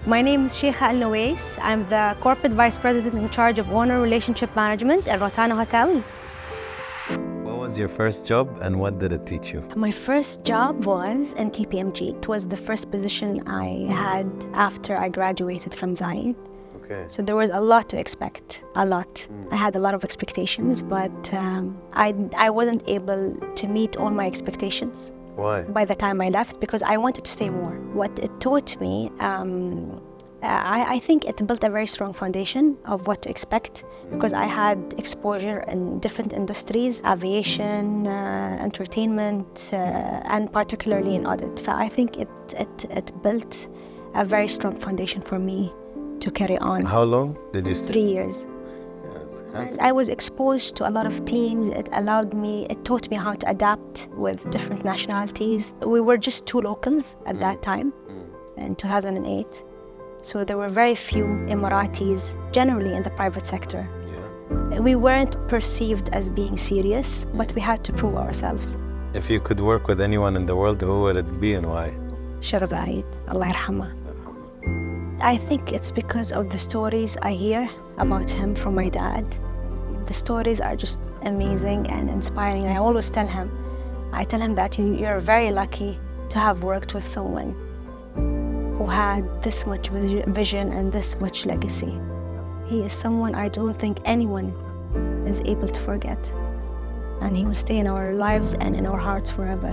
My name is Shaikha Al Nowais. I'm the Corporate Vice President in charge of Owner Relationship Management at Rotana Hotels. What was your first job and what did it teach you? My first job was in KPMG. It was the first position I had after I graduated from Zayed. Okay. So there was a lot to expect, a lot. I had a lot of expectations, but I wasn't able to meet all my expectations. Why? By the time I left, because I wanted to stay more. What it taught me, I think it built a very strong foundation of what to expect, because I had exposure in different industries, aviation, entertainment, and particularly in audit. So I think it built a very strong foundation for me to carry on. How long did you stay? 3 years. I was exposed to a lot of teams. It taught me how to adapt with different nationalities. We were just 2 locals at that time, in 2008. So there were very few Emiratis, generally in the private sector. Yeah. We weren't perceived as being serious, but we had to prove ourselves. If you could work with anyone in the world, who would it be and why? Sheikh Zayed, Allah yarhamah. I think it's because of the stories I hear about him from my dad. The stories are just amazing and inspiring. I always tell him that you're very lucky to have worked with someone who had this much vision and this much legacy. He is someone I don't think anyone is able to forget. And he will stay in our lives and in our hearts forever.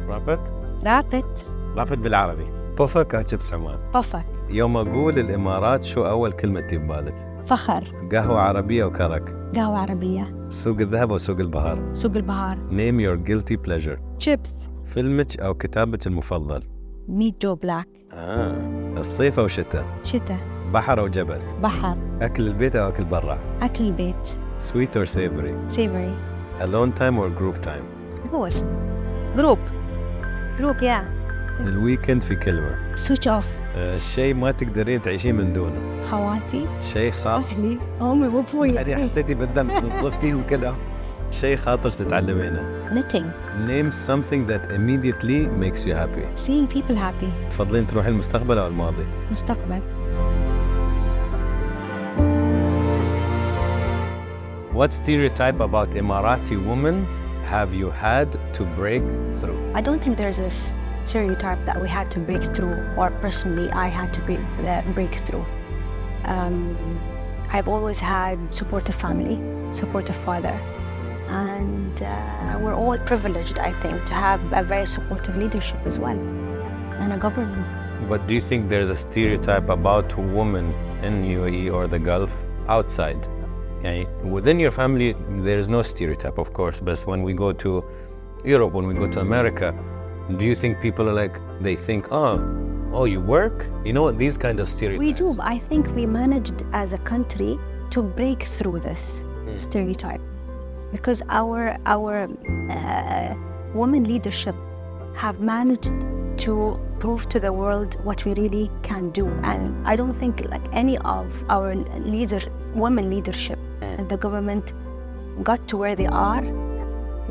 رابط بالعربي. بوفك أو شيبس عمان؟ بوفك. يوم أقول الإمارات شو أول كلمة تجي ببالك؟ فخر. قهوة عربية وكرك. قهوة عربية. سوق الذهب وسوق البهار. سوق البهار. Name your guilty pleasure. chips. فيلمك أو كتابك المفضل. ميت جو بلاك. الصيف أو شتاء. شتاء. بحر أو جبل. بحر. أكل البيت أو أكل برا. أكل البيت. Sweet or savory. Savory. Alone time or group time. Both. Group yeah. الويكند في كلمة. Switch off. الشيء ما تقدرين تعيشين من دونه. خواتي. شيء صح. أهلي. أمي وأبوي. يعني حسيتي بالذنب نظفتي وكذا. شيء خاطر تتعلمينه. Knitting. Name something that immediately makes you happy. Seeing people happy. تفضلين تروحي المستقبل أو الماضي؟ مستقبل. What stereotype about Emirati women have you had to break through? I don't think there's a stereotype that we had to break through, or personally I had to break through. I've always had supportive family, supportive father, and we're all privileged, I think, to have a very supportive leadership as well, and a government. But do you think there's a stereotype about women in UAE or the Gulf outside? Within your family, there is no stereotype, of course, but when we go to Europe, when we go to America, do you think people are like, they think, oh, you work? You know, these kind of stereotypes. We do. I think we managed as a country to break through this stereotype, because our women leadership have managed to prove to the world what we really can do. And I don't think like any of our women leadership, the government got to where they are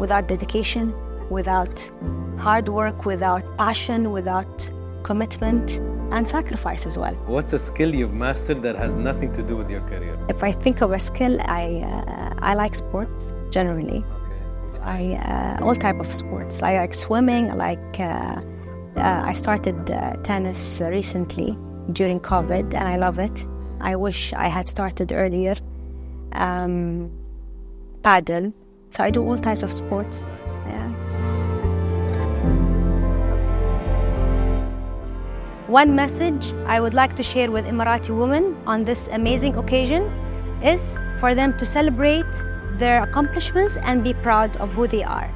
without dedication, without hard work, without passion, without commitment and sacrifice as well. What's a skill you've mastered that has nothing to do with your career? If I think of a skill, I like sports generally. Okay. All type of sports. I like swimming. I started tennis recently during COVID, and I love it. I wish I had started earlier. Paddle. So I do all types of sports. Yeah. One message I would like to share with Emirati women on this amazing occasion is for them to celebrate their accomplishments and be proud of who they are.